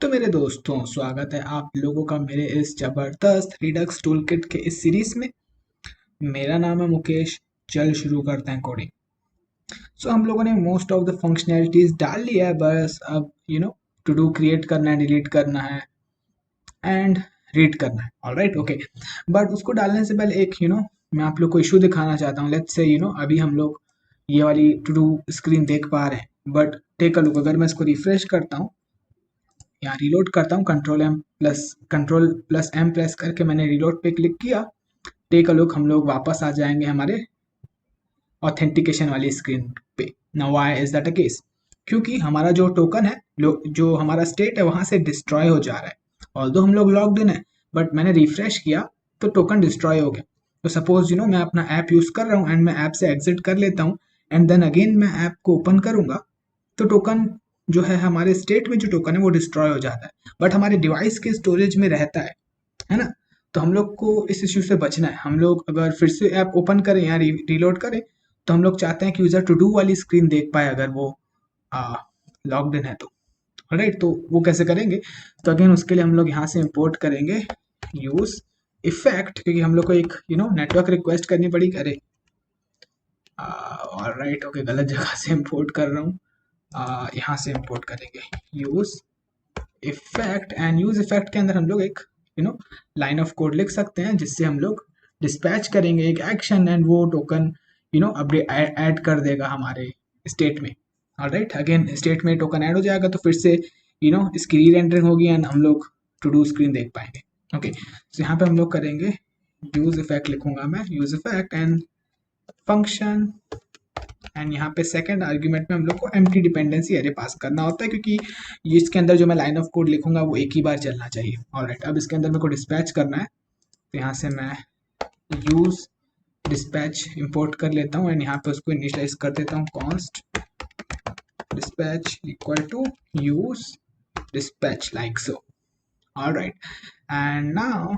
तो मेरे दोस्तों, स्वागत है आप लोगों का मेरे इस जबरदस्त रिडक्स टूलकिट के इस सीरीज में। मेरा नाम है मुकेश। चल शुरू करते हैं कोडिंग। हम लोगों ने मोस्ट ऑफ द फंक्शनैलिटीज डाल लिया है, बस अब टू डू क्रिएट करना है, डिलीट करना है एंड रीड करना है। Alright, okay. बट उसको डालने से पहले एक मैं आप लोग को इशू दिखाना चाहता हूँ। लेट्स से अभी हम लोग ये वाली टू डू स्क्रीन देख पा रहे हैं, बट टेक अ लुक। अगर मैं इसको रिफ्रेश करता हूँ, यहाँ रीलोड करता हूँ, कंट्रोल प्लस एम प्रेस करके मैंने रीलोड पे क्लिक किया। टेक अ लुक, हम लोग वापस आ जाएंगे हमारे ऑथेंटिकेशन वाली स्क्रीन पे। Now why is that a case? क्योंकि हमारा जो टोकन है, जो हमारा स्टेट है, वहां से डिस्ट्रॉय हो जा रहा है। ऑल्दो हम लोग लॉग्ड इन है, बट मैंने रिफ्रेश किया तो टोकन डिस्ट्रॉय हो गया। तो सपोज मैं अपना ऐप यूज कर रहा हूँ एंड मैं ऐप से एग्जिट कर लेता हूँ एंड देन अगेन मैं ऐप को ओपन करूंगा, तो टोकन जो है, हमारे स्टेट में जो टोकन है वो डिस्ट्रॉय हो जाता है, बट हमारे डिवाइस के स्टोरेज में रहता है ना। तो हम लोग को इस इश्यू से बचना है। हम लोग अगर फिर से ऐप ओपन करें या रीलोड करें, तो हम लोग चाहते हैं कि यूजर टू डू वाली स्क्रीन देख पाए अगर वो लॉग्ड इन है तो। राइट, तो वो कैसे करेंगे? तो अगेन उसके लिए हम लोग यहाँ से इंपोर्ट करेंगे यूज इफेक्ट, क्योंकि हम लोग को एक नेटवर्क रिक्वेस्ट करनी पड़ेगी। अरे ऑलराइट, ओके, गलत जगह से इंपोर्ट कर रहा हूँ। यहाँ से इंपोर्ट करेंगे use effect, and use effect के अंदर हम लोग एक लाइन ऑफ कोड लिख सकते हैं, जिससे हम लोग डिस्पैच करेंगे एक एक्शन एंड वो टोकन अपडेट ऐड कर देगा हमारे स्टेट में। ऑलराइट, अगेन स्टेट में टोकन ऐड हो जाएगा तो फिर से इसकी री रेंडरिंग होगी एंड हम लोग टू डू स्क्रीन देख पाएंगे। ओके, तो यहाँ पे हम लोग करेंगे यूज इफेक्ट, लिखूंगा मैं use effect and function, and यहाँ पे सेकंड आर्ग्यूमेंट में हम लोग को एम्प्टी डिपेंडेंसी एरे पास करना होता है, क्योंकि ये इसके अंदर जो मैं लाइन ऑफ कोड लिखूंगा वो एक ही बार चलना चाहिए। ऑलराइट, अब इसके अंदर मेरे को डिस्पैच करना है, तो यहाँ से मैं यूज डिस्पैच इंपोर्ट कर लेता हूँ एंड यहाँ पे उसको इनिशियलाइज कर देता हूँ const dispatch equal to use dispatch, like so. Alright, and now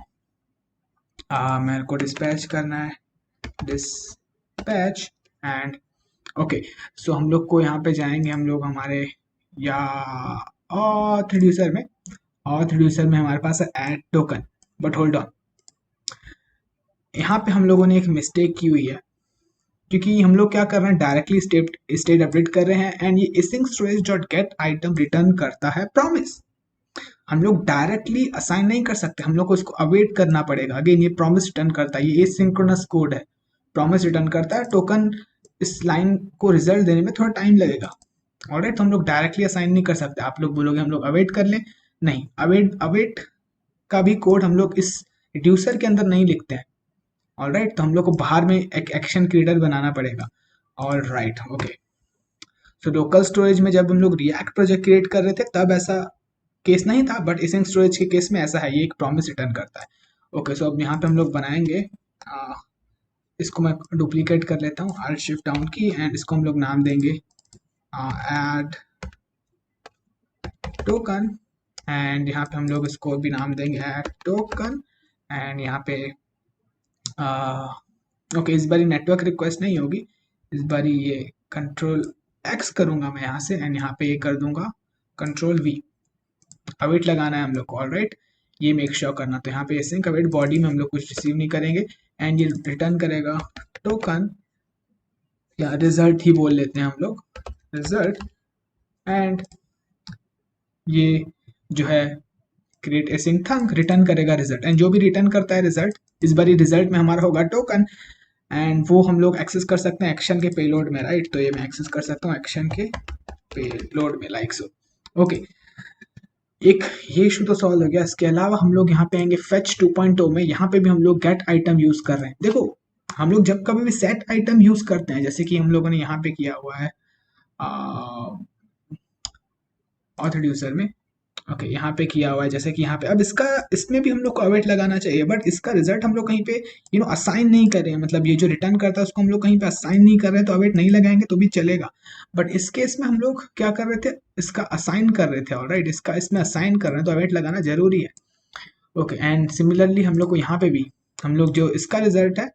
मेरे को डिस्पैच करना है डिस्पैच एंड ओके। सो हम लोग को यहाँ पे जाएंगे हम लोग हमारे या ऑथ रिड्यूसर में। ऑथ रिड्यूसर में हमारे पास है add token, but hold on, यहाँ पे हम लोगों ने एक मिस्टेक की हुई है, क्योंकि हम लोग क्या कर रहे हैं, डायरेक्टली स्टेट अपडेट कर रहे हैं एंड ये async storage dot gate item return करता है प्रॉमिस। हम लोग डायरेक्टली असाइन नहीं कर सकते, हम लोग को इसको अवेट करना पड़ेगा। अगेन ये प्रॉमिस रिटर्न करता है, ये एसिंक्रोनस कोड है, प्रॉमिस रिटर्न करता है। टोकन इस लाइन को रिजल्ट देने में थोड़ा टाइम लगेगा। ऑलराइट, तो हम लोग डायरेक्टली असाइन नहीं कर सकते। आप लोग बोलोगे हम लोग अवेट कर लें, नहीं, अवेट का भी कोड हम लोग इस रिड्यूसर के अंदर नहीं लिखते हैं। ऑलराइट, तो हम लोग को बाहर में एक एक्शन क्रिएटर बनाना पड़ेगा। Alright, okay. So local storage में जब हम लोग रिएक्ट प्रोजेक्ट क्रिएट कर रहे थे तब ऐसा केस नहीं था, बट एसिंक स्टोरेज के केस में ऐसा है, ये एक प्रॉमिस रिटर्न करता है। ओके, सो अब यहाँ पे हम लोग बनाएंगे, इसको मैं डुप्लीकेट कर लेता हूँ, Alt Shift डाउन की, एंड इसको हम लोग नाम देंगे ऐड टोकन, एंड यहाँ पे हम लोग इसको भी नाम देंगे ऐड टोकन, एंड यहाँ पे ओके, इस बारी नेटवर्क रिक्वेस्ट नहीं होगी, इस बारी ये कंट्रोल एक्स करूंगा मैं यहाँ से, एंड यहाँ पे ये कर दूंगा कंट्रोल वी। अवेट लगाना है हम लोग को। ऑलराइट, ये मेक श्योर करना। तो यहाँ पे एसिंक अवेट बॉडी में हम लोग कुछ रिसीव नहीं करेंगे एंड ये रिटर्न करेगा टोकन, या रिजल्ट ही बोल लेते हैं हम लोग, रिजल्ट, एंड ये जो है क्रिएट एसिंक थंक रिटर्न करेगा रिजल्ट, एंड जो भी रिटर्न करता है रिजल्ट, इस बार रिजल्ट में हमारा होगा टोकन, एंड वो हम लोग एक्सेस कर सकते हैं एक्शन के पेलोड में। राइट, तो ये मैं एक्सेस कर सकता हूँ एक्शन के पेलोड में, लाइक सो। ओके, एक ये इशू तो सॉल्व हो गया। इसके अलावा हम लोग यहाँ पे आएंगे फेच 2.0 में, यहाँ पे भी हम लोग गेट आइटम यूज कर रहे हैं। देखो, हम लोग जब कभी भी सेट आइटम यूज करते हैं, जैसे कि हम लोगों ने यहाँ पे किया हुआ है ऑथ रिड्यूसर में, ओके, यहाँ पे किया हुआ है, जैसे कि यहाँ पे, अब इसमें भी हम लोग को अवेट लगाना चाहिए, बट इसका रिजल्ट हम लोग कहीं पे असाइन नहीं कर रहे हैं। मतलब ये जो रिटर्न करता है उसको हम लोग कहीं पे असाइन नहीं कर रहे हैं, तो अवेट नहीं लगाएंगे तो भी चलेगा। बट इस केस में हम लोग क्या कर रहे थे, इसका असाइन कर रहे थे। ऑलराइट, इसका इसमें असाइन कर रहे हैं तो अवेट लगाना जरूरी है। ओके, एंड सिमिलरली हम लोग को यहाँ पे भी, हम लोग जो इसका रिजल्ट है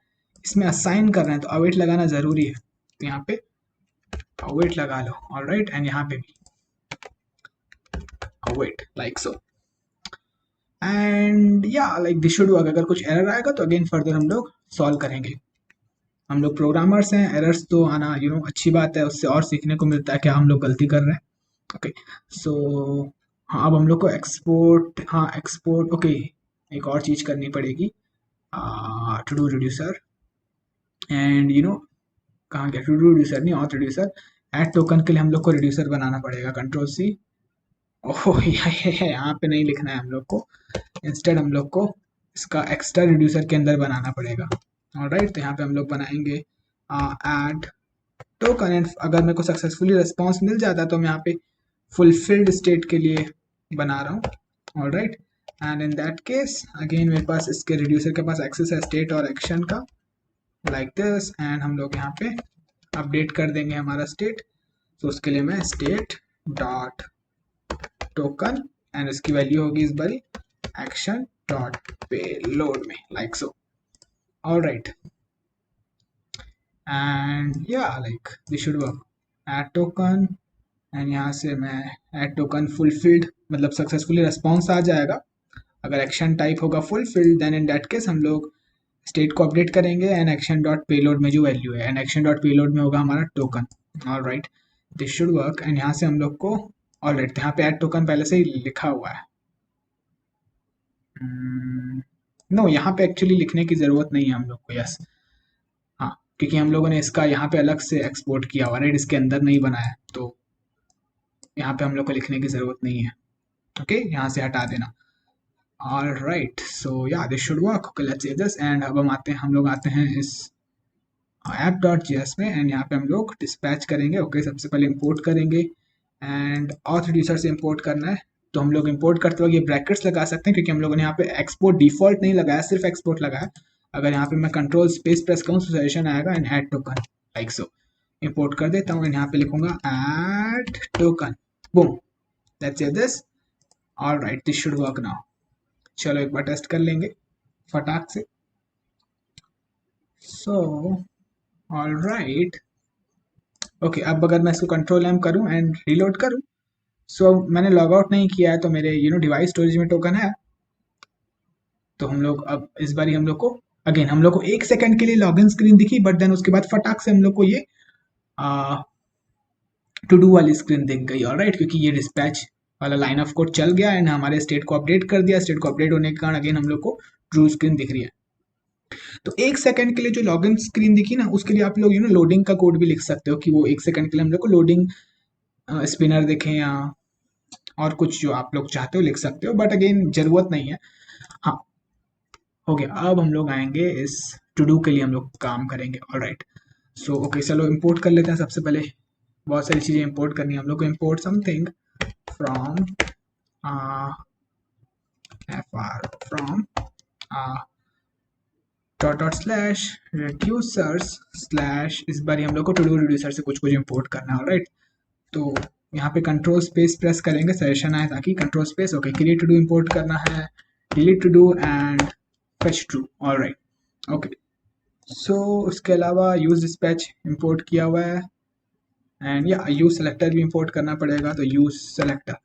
इसमें असाइन कर रहे हैं तो अवेट लगाना जरूरी है, तो यहाँ पे अवेट लगा लो। ऑलराइट, एंड यहाँ पे भी wait like so. And yeah like this should work. अगर कुछ एरर आएगा तो अगेन फर्दर हम लोग सॉल्व करेंगे। हम लोग प्रोग्रामर्स हैं, एरर्स तो आना अच्छी बात है, उससे और सीखने को मिलता है कि हम लोग गलती कर रहे हैं। ओके सो हाँ, अब हम लोग को एक्सपोर्ट, हाँ एक्सपोर्ट, ओके एक और चीज़ करनी पड़ेगी, टू डू रिड्यूसर एंड कहाँ गया, टू डू रिड्यूसर नहीं, ऑथ रिड्यूसर। ऐड टोकन के लिए हम लोग को रिड्यूसर बनाना पड़ेगा, कंट्रोल सी। ओह यहाँ पे नहीं लिखना है हम लोग को, इंस्टेड हम लोग को इसका एक्स्ट्रा रिड्यूसर के अंदर बनाना पड़ेगा। ऑलराइट, तो यहाँ पे हम लोग बनाएंगे ऐड टोकन एंड अगर मेरे को सक्सेसफुली रिस्पॉन्स मिल जाता है तो मैं यहाँ पे फुलफिल्ड स्टेट के लिए बना रहा हूँ। Alright, and in that case again मेरे पास इसके रिड्यूसर के पास एक्सेस है स्टेट और एक्शन का, लाइक दिस। एंड हम लोग यहाँ पे अपडेट कर देंगे हमारा स्टेट। तो उसके लिए मैं स्टेट डॉट टोकन एंड इसकी वैल्यू होगी इस बारी एक्शन डॉट पेलोड में, like so. Alright, and yeah like this should work. Add token and यहाँ से मैं ऐड टोकन फुलफिल्ड मतलब सक्सेसफुली रिस्पॉन्स आ जाएगा। अगर एक्शन टाइप होगा fulfilled then in that case हम लोग स्टेट को अपडेट करेंगे एंड एक्शन डॉट पेलोड में जो वैल्यू है एंड एक्शन डॉट पेलोड में होगा हमारा token. Alright, this should work. And यहाँ से हम लोग को ऑलराइट, यहाँ पे ऐड टोकन पहले से ही लिखा हुआ है। नो यहाँ पे एक्चुअली लिखने की ज़रूरत नहीं है हम लोग को, यस हाँ, क्योंकि हम लोगों ने इसका यहाँ पे अलग से एक्सपोर्ट किया हुआ, राइट, इसके अंदर नहीं बनाया, तो यहाँ पे हम लोग को लिखने की ज़रूरत नहीं है। ओके, यहाँ से हटा देना। ऑलराइट, सो या this should work. Okay, let's say this. And अब हम लोग आते हैं इस ऐप डॉट जेएस में एंड यहाँ पे हम लोग डिस्पैच करेंगे। ओके, सबसे पहले इंपोर्ट करेंगे एंड ऑथ रिड्यूसर से इंपोर्ट करना है। तो हम लोग इंपोर्ट करते वक्त ये ब्रैकेट्स लगा सकते हैं क्योंकि हम लोगों ने यहाँ पे एक्सपोर्ट डिफॉल्ट नहीं लगाया, सिर्फ एक्सपोर्ट लगाया। अगर यहाँ पे मैं कंट्रोल स्पेस प्रेस करूँ तो सजेशन आएगा and add token, like so. Import कर देता हूँ एंड यहाँ पे लिखूंगा add token, boom, let's say this. Alright, this should work now. चलो एक बार टेस्ट कर लेंगे फटाक से। सो ऑलराइट, ओके, अब अगर मैं इसको कंट्रोल एम करूं एंड रीलोड करूं, सो मैंने लॉग आउट नहीं किया है तो मेरे डिवाइस स्टोरेज में टोकन है। तो हम लोग अब इस बारी हम लोग को अगेन हम लोग को 1 सेकंड के लिए लॉगिन स्क्रीन दिखी, बट देन उसके बाद फटाक से हम लोग को ये टू डू वाली स्क्रीन दिख गई। ऑलराइट, क्योंकि ये डिस्पैच वाला लाइन ऑफ कोड चल गया एंड हमारे स्टेट को अपडेट कर दिया। स्टेट को अपडेट होने के कारण अगेन हम लोग को ट्रू स्क्रीन दिख रही है। तो 1 सेकंड के लिए जो लॉगिन स्क्रीन दिखी ना, उसके लिए आप लोग लोडिंग का कोड भी लिख सकते हो कि वो 1 सेकंड के लिए हम लोग को लोडिंग स्पिनर देखें या और कुछ जो आप लोग चाहते हो लिख सकते हो, बट अगेन जरूरत नहीं है। हाँ, हो गया। अब हम लोग आएंगे इस टू डू के लिए हम लोग काम करेंगे। ऑलराइट, सो ओके, चलो इंपोर्ट कर लेते हैं। सबसे पहले बहुत सारी चीज़ें इंपोर्ट करनी है हम लोग को। Import something from from dot slash reducers slash, इस बार हम लोग को टू डू रिड्यूसर से कुछ कुछ इंपोर्ट करना है। ऑलराइट, तो यहाँ पे कंट्रोल स्पेस प्रेस करेंगे, सजेशन आए ताकि control space, okay, create to do import करना है, delete to do and fetch true. Alright, okay, so उसके अलावा यूज डिस्पैच इंपोर्ट किया हुआ है एंड या यूज सेलेक्टर भी इंपोर्ट करना पड़ेगा, तो use selector,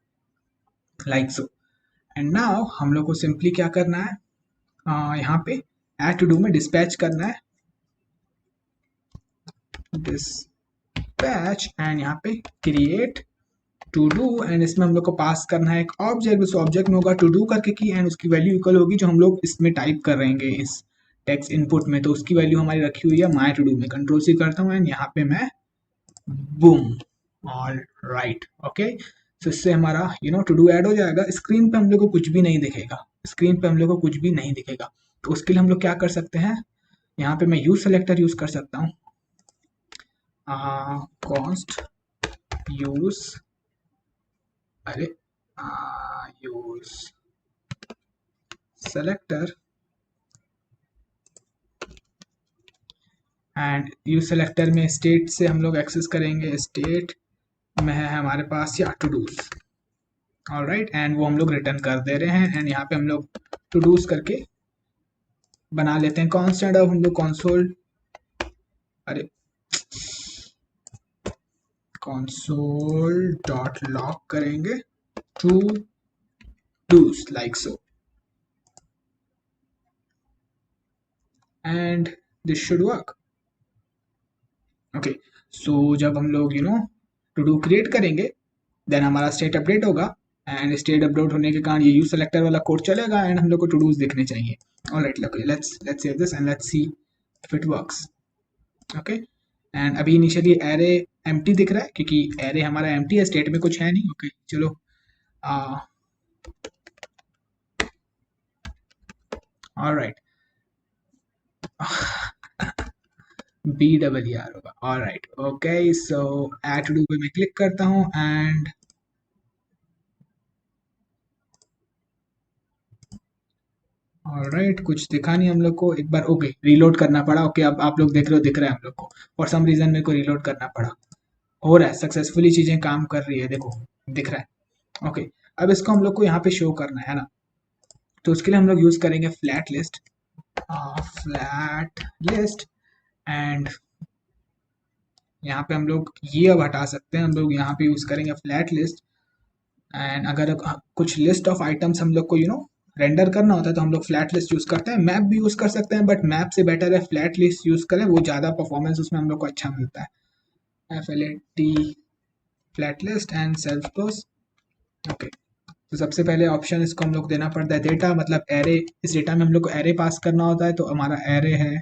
like so. And now हम लोग को सिंपली क्या करना है, यहाँ पे ऐड टू डू में डिस्पैच करना है, डिस्पैच एंड यहाँ पे क्रिएट टू डू एंड इसमें हम लोग को पास करना है एक ऑब्जेक्ट। उस ऑब्जेक्ट में होगा टू डू करके की एंड उसकी वैल्यू इक्वल होगी जो हम लोग इसमें टाइप कर रहेंगे इस टेक्स्ट इनपुट में। तो उसकी वैल्यू हमारी रखी हुई है माई टू डू में। कंट्रोल सी करता हूँ एंड यहाँ पे मैं बूम। ऑल राइट, ओके, तो इससे हमारा टू डू ऐड हो जाएगा। स्क्रीन पे हम लोग को कुछ भी नहीं दिखेगा, स्क्रीन पे हम लोग को कुछ भी नहीं दिखेगा। तो उसके लिए हम लोग क्या कर सकते हैं, यहाँ पे मैं यूज सेलेक्टर यूज कर सकता हूँ, कॉन्स्ट यूज, अरे use selector and use selector में स्टेट से हम लोग एक्सेस करेंगे। स्टेट में है हमारे पास या टू डूज, ऑलराइट, एंड वो हम लोग रिटर्न कर दे रहे हैं एंड यहाँ पे हम लोग टू डूज करके बना लेते हैं कॉन्स्टेंट। अब हम लोग कंसोल, अरे कंसोल डॉट लॉग करेंगे to do's like so, and this should work. Okay, so जब हम लोग टू डू क्रिएट करेंगे, देन हमारा स्टेट अपडेट होगा, एंड स्टेट अपडेट होने के कारण ये यूज सेलेक्टर वाला कोड चलेगा एंड हम लोग को टू डूज दिखने चाहिए. Alright, let's save this and let's see if it works. Okay, and अभी इनिशियली एरे एम्प्टी दिख रहा है क्योंकि एरे हमारा एम्प्टी है, स्टेट में कुछ है नहीं. ओके, चलो. ऑलराइट, BER होगा. Alright, okay, so add to do पे मैं क्लिक करता हूँ एंड ऑलराइट, कुछ दिखा नहीं हम लोग को. एक बार ओके रीलोड करना पड़ा. ओके, अब आप लोग देख रहे हो, दिख रहा है हम लोग को. फॉर सम रीजन मेरे को रीलोड करना पड़ा. हो रहा है, सक्सेसफुली चीजें काम कर रही है, देखो दिख रहा है. ओके, अब इसको हम लोग को यहाँ पे शो करना है ना, तो उसके लिए हम लोग यूज करेंगे flat list. Flat list, and यहाँ पे हम लोग ये अब हटा सकते हैं. हम लोग यहाँ पे यूज करेंगे फ्लैट लिस्ट. एंड अगर कुछ लिस्ट ऑफ आइटम्स हम लोग को रेंडर करना होता है तो हम लोग फ्लैट लिस्ट यूज करते हैं. मैप भी यूज कर सकते हैं, बट मैप से बेटर है फ्लैट लिस्ट यूज करें, वो ज़्यादा परफॉर्मेंस उसमें हम लोग को अच्छा मिलता है. FLAT flat list and self close. Okay, तो सबसे पहले ऑप्शन इसको हम लोग देना पड़ता है डेटा, मतलब एरे. इस डेटा में हम लोग को एरे पास करना होता है, तो हमारा एरे है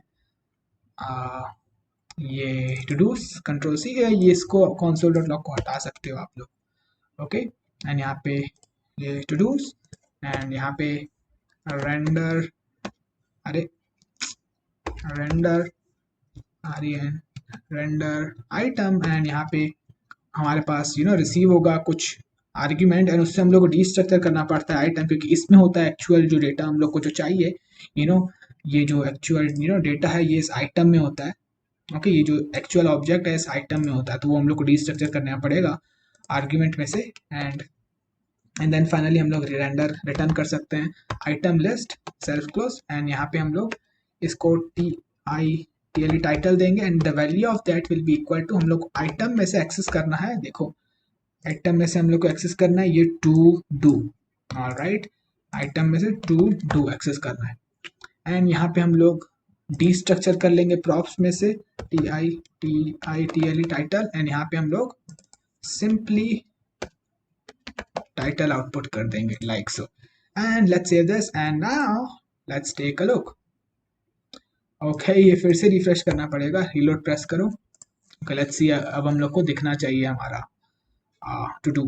ये टू डूस. कंट्रोल सी है ये, इसको console डॉट लॉग को हटा सकते हो आप लोग. ओके, एंड यहाँ पे ये टू डूस, एंड यहाँ पे रेंडर, अरे render REN render item, and यहाँ पे हमारे पास रिसीव होगा कुछ आर्ग्यूमेंट, एंड उससे हम लोग को डीस्ट्रक्चर करना पड़ता है आइटम, क्योंकि इसमें होता है एक्चुअल जो डेटा हम लोग को जो चाहिए. यू नो ये जो एक्चुअल डेटा है ये इस आइटम में होता है. ओके, ये जो एक्चुअल ऑब्जेक्ट है इस आइटम में होता है, तो वो हम लोग को डीस्ट्रक्चर करना पड़ेगा आर्ग्यूमेंट में से. एंड देन फाइनली हम लोग रेंडर रिटर्न कर सकते हैं item list self close, and यहाँ पे हम लोग इसको TITLE टाइटल देंगे, and the value of that will be equal to, हम लोग आइटम में से एक्सेस करना है. देखो, आइटम में से हम लोग को एक्सेस करना है ये टू डू. ऑलराइट, आइटम में से टू डू एक्सेस करना है, एंड यहाँ पे हम लोग डी स्ट्रक्चर कर लेंगे प्रॉप्स में से TITLE टाइटल, एंड यहाँ पे हम लोग सिंपली टाइटल आउटपुट कर देंगे like so. And let's save this and now let's take a look. Okay, ये फिर से रिफ्रेश करना पड़ेगा. रीलोड प्रेस करो. ओके, लेट्स सी, अब हम लोग को दिखना चाहिए हमारा टू डू.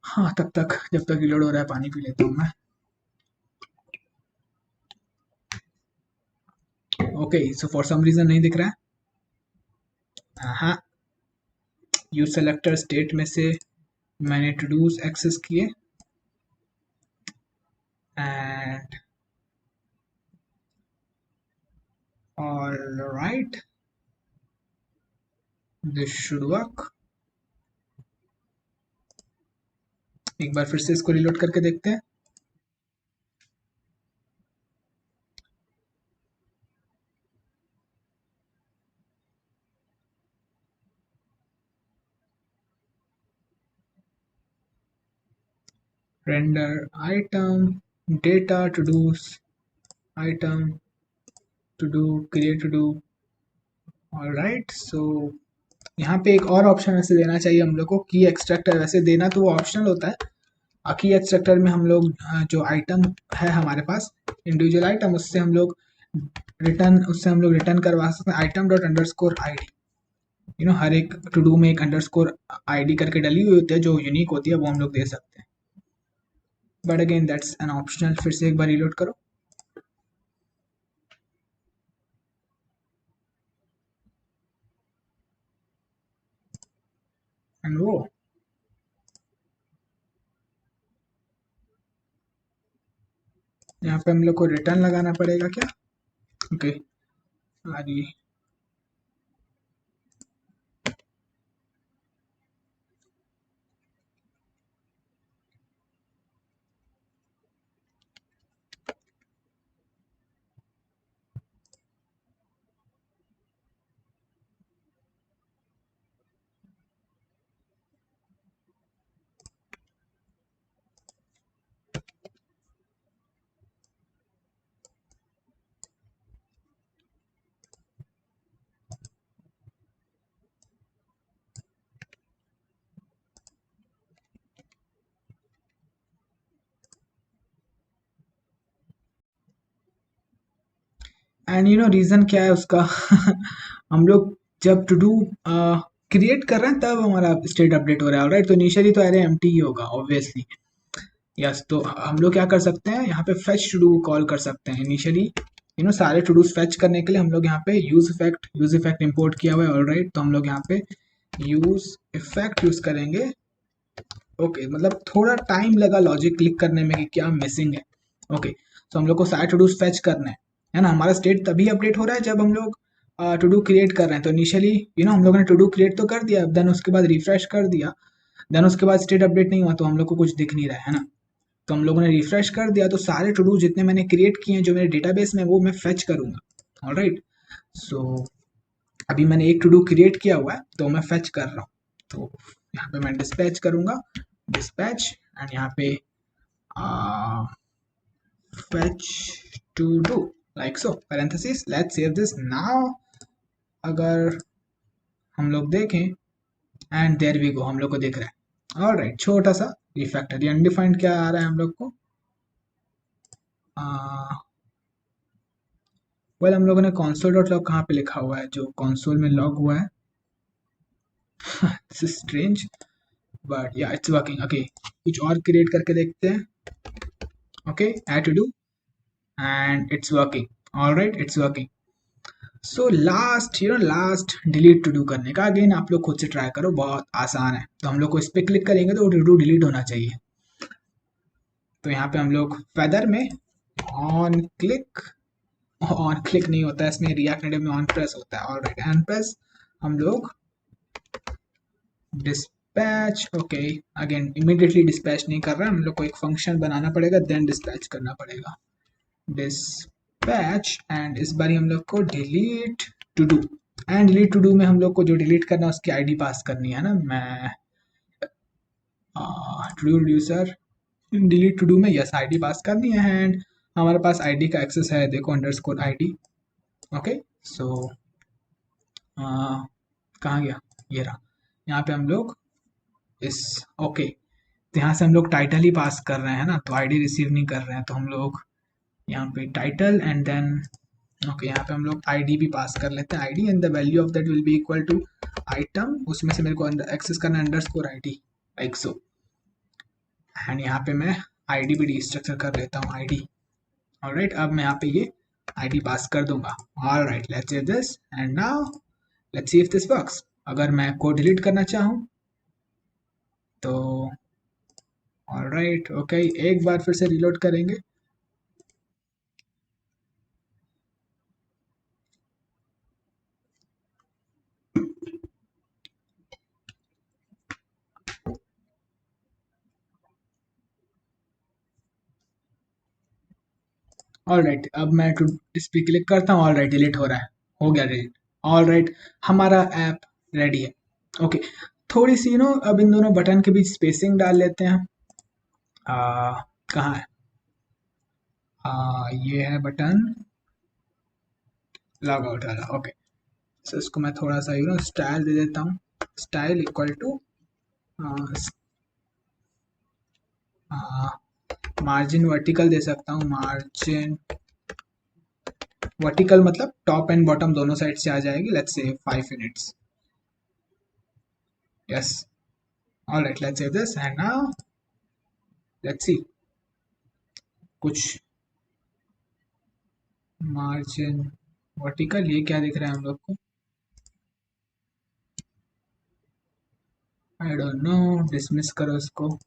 हाँ, तब तक जब तक रिलोड हो रहा है पानी पी लेता हूँ मैं. Okay, so for some reason नहीं दिख रहा है. हाँ, यूज सेलेक्टर स्टेट में से मैंने टू डूज एक्सेस किए, and alright, this should work. एक बार फिर से इसको रिलोड करके देखते हैं. render item data to do's item to do create to do. Alright, so यहाँ पे एक और ऑप्शन वैसे देना चाहिए हम लोग को, की एक्सट्रैक्टर. वैसे देना तो वो ऑप्शनल होता है. की एक्सट्रैक्टर में हम लोग जो आइटम है हमारे पास इंडिविजुअल आइटम, उससे हम लोग रिटर्न करवा सकते हैं आइटम डॉट अंडरस्कोर ID. हर एक टू डू में एक अंडरस्कोर ID करके डली हुई होती है जो यूनिक होती है, वो हम लोग दे सकते हैं. But again that's an optional. फिर से एक बार रिलोड करो. एंड वो यहाँ पे हम लोग को रिटर्न लगाना पड़ेगा क्या? ओके, आगे एंड यू नो रीज़न क्या है उसका हम लोग जब टू डू क्रिएट कर रहे हैं तब हमारा स्टेट अपडेट हो रहा है, राइट? तो इनिशियली तो एरे एम्प्टी ही होगा ऑब्वियसली। यस, तो हम लोग क्या कर सकते हैं, यहाँ पे फेच टू डू कॉल कर सकते हैं इनिशियली। यू नो सारे टू डू फेच करने के लिए हम लोग यहाँ पे यूज इफेक्ट इंपोर्ट किया हुआ है, ऑलराइट। तो हम लोग यहाँ पे यूज इफेक्ट यूज करेंगे। ओके, मतलब थोड़ा टाइम लगा लॉजिक क्लिक करने में कि क्या मिसिंग है। ओके, तो हम लोग को सारे टू डू फेच करने हैं, है ना? हमारा स्टेट तभी अपडेट हो रहा है जब हम लोग टू डू क्रिएट कर रहे हैं। तो इनिशियली यू नो हम लोगों ने टू डू क्रिएट तो कर दिया, देन उसके बाद रिफ्रेश कर दिया, देन उसके बाद स्टेट अपडेट नहीं हुआ, तो हम लोग को कुछ दिख नहीं रहा है ना? तो हम लोगों ने रिफ्रेश कर दिया, तो सारे टू डू जितने मैंने क्रिएट किए हैं जो मेरे डेटाबेस में, वो मैं फेच करूंगा। ऑलराइट, सो अभी मैंने एक टू डू क्रिएट किया हुआ है तो मैं फेच कर रहा हूँ। तो यहाँ पे मैं डिस्पैच करूंगा, डिस्पैच, एंड यहाँ पे fetch to do like so parenthesis, let's save this now। अगर हम लोग देखें, एंड देयर वी गो, हम लोग को दिख रहा है। ऑलराइट, छोटा सा रिफैक्टर, ये अनडिफाइंड क्या आ रहा है हम लोग को? वेल हम लोगों ने console डॉट लॉग कहाँ पे लिखा हुआ है? जो console में लॉग हुआ है this is strange, but yeah it's working. Okay, कुछ और क्रिएट करके देखते हैं। Okay, add to do, and it's working. Alright, it's working. So last, you know last delete to do करने का, अगेन आप लोग खुद से ट्राई करो, बहुत आसान है। तो हम लोग को इस पे क्लिक करेंगे तो टू डू डिलीट होना चाहिए। तो यहाँ पे हम लोग फेदर में ऑन क्लिक नहीं होता है इसमें, रिएक्ट नेटिव में ऑन प्रेस होता है। ऑलराइट, ऑन प्रेस, हम लोग dispatch. Okay, again immediately dispatch नहीं कर रहा है, हम लोग को एक फंक्शन बनाना पड़ेगा, देन डिस्पैच करना पड़ेगा। डिस्पैच, एंड इस बार हम लोग को delete to do, and delete to do में हम लोग को जो डिलीट करना है उसकी आईडी पास करनी है ना। मैं to do reducer delete to do में यस आईडी पास करनी है, एंड हमारे पास आईडी का एक्सेस है, देखो अंडरस्कोर आईडी। ओके, सो कहाँ गया, ये रहा। यहाँ पे हम लोग इस, ओके, तो यहाँ से हम लोग टाइटल ही पास कर रहे हैं ना, तो आईडी रिसीव नहीं कर रहे हैं, तो हम लोग यहाँ पे टाइटल, एंड देन ओके, यहाँ पे हम लोग आईडी भी पास कर लेते हैं, ID, and the value of that will be equal to item, उसमें से मेरे को एक्सेस करना है underscore ID, like so. And यहाँ पे मैं आईडी भी डिस्ट्रक्चर कर लेता हूँ, आईडी। ऑलराइट, अब मैं यहाँ पे ये आईडी पास कर दूंगा। Alright, let's save this, and now let's see if this works. अगर मैं कोड डिलीट करना चाहूँ तो ऑलराइट, ओके, एक बार फिर से रिलोड करेंगे। ऑलराइट, अब मैं टू इस पे क्लिक करता हूँ, ऑलराइट डिलीट हो रहा है, हो गया डिलीट। ऑलराइट, हमारा ऐप रेडी है। ओके, थोड़ी सी नो अब इन दोनों बटन के बीच स्पेसिंग डाल लेते हैं। कहाँ है? ये है बटन लॉग आउट वाला। ओके, सो इसको मैं थोड़ा सा यू नो स्टाइल दे देता हूँ, style equal to margin vertical दे सकता हूँ, मार्जिन वर्टिकल मतलब टॉप एंड बॉटम दोनों साइड से आ जाएगी। Let's say 5 units. Yes, alright, let's save this, and now let's see कुछ मार्जिन वर्टिकल, ये क्या दिख रहा है हम लोग को? आई डोंट नो, डिसमिस करो इसको।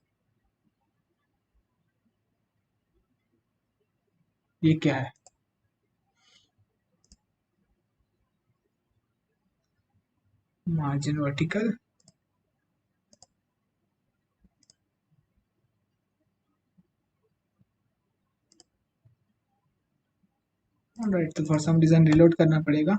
ये क्या है? मार्जिन वर्टिकल, ऑलराइट, तो फॉर सम रीजन रिलोड करना पड़ेगा।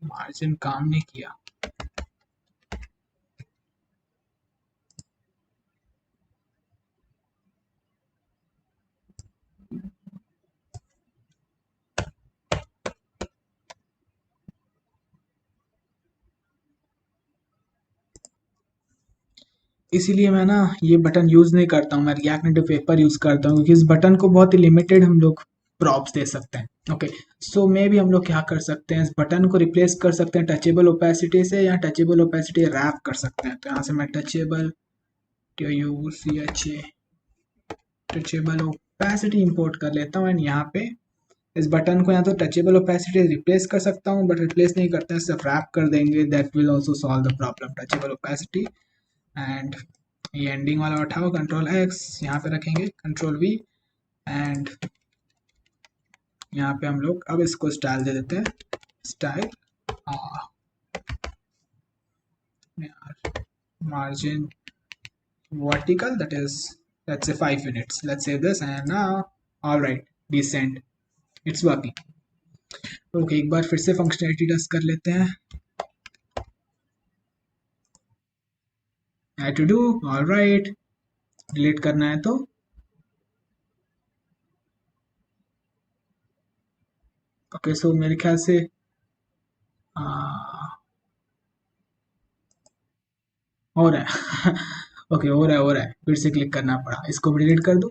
मार्जिन काम नहीं किया। इसीलिए मैं ना ये बटन यूज नहीं करता हूँ, मैं रिएक्ट नेटिव पेपर यूज करता हूँ, क्योंकि इस बटन को बहुत ही लिमिटेड हम लोग प्रॉप्स दे सकते हैं। ओके, सो मे भी हम लोग क्या कर सकते हैं, इस बटन को रिप्लेस कर सकते हैं टचेबल ओपेसिटी से, या टचेबल ओपेसिटी रैप कर सकते हैं। तो यहाँ से मैं touchable U C H A touchable opacity import कर लेता हूँ, एंड यहाँ पे इस बटन को या तो टचेबल ओपेसिटी रिप्लेस कर सकता हूँ, बट रिप्लेस नहीं करते हैं, सिर्फ रैप कर देंगे। That will also solve the problem. Touchable opacity and ये एंडिंग वाला उठाओ, कंट्रोल एक्स यहाँ पे रखेंगे, कंट्रोल वी, एंड यहाँ पे हम लोग अब इसको स्टाइल दे देते हैं, style margin vertical, that is, let's say 5 units. Let's save this, and now all right, decent, it's working. Okay, एक बार फिर से फंक्शनैलिटी टेस्ट कर लेते हैं। Add to do, all right, delete करना है तो ओके। सो मेरे ख्याल से हो रहा है ओके, हो रहा है, फिर से क्लिक करना पड़ा, इसको भी डिलीट कर दूं।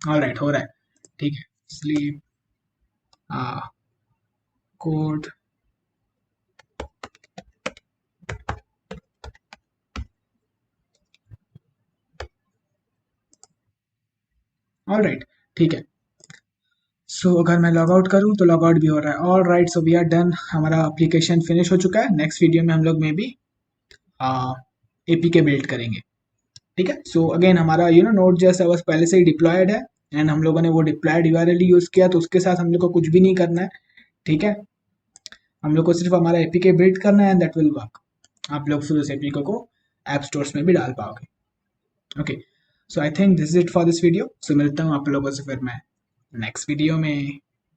ऑल राइट, हो रहा है, ठीक है। स्लीप कोड, ऑल राइट, ठीक है। सो अगर मैं लॉग आउट करूँ तो लॉग आउट भी हो रहा है। All right, so we are done, हमारा एप्लीकेशन फिनिश हो चुका है। नेक्स्ट वीडियो में हम लोग में भी एपीके बिल्ड करेंगे, ठीक है। सो अगेन हमारा नोड जैसा बस पहले से ही डिप्लॉयड है, एंड हम लोगों ने वो डिप्लॉयड यूआरएल यूज किया, तो उसके साथ हम लोग को कुछ भी नहीं करना है, ठीक है। हम लोग को सिर्फ हमारा एपीके बिल्ड करना है, दैट विल वर्क। आप लोग फिर उस एपीके को ऐप स्टोर्स में भी डाल पाओगे। Okay, so I think this is it for this video. So मिलता हूँ आप लोगों से फिर मैं नेक्स्ट वीडियो में।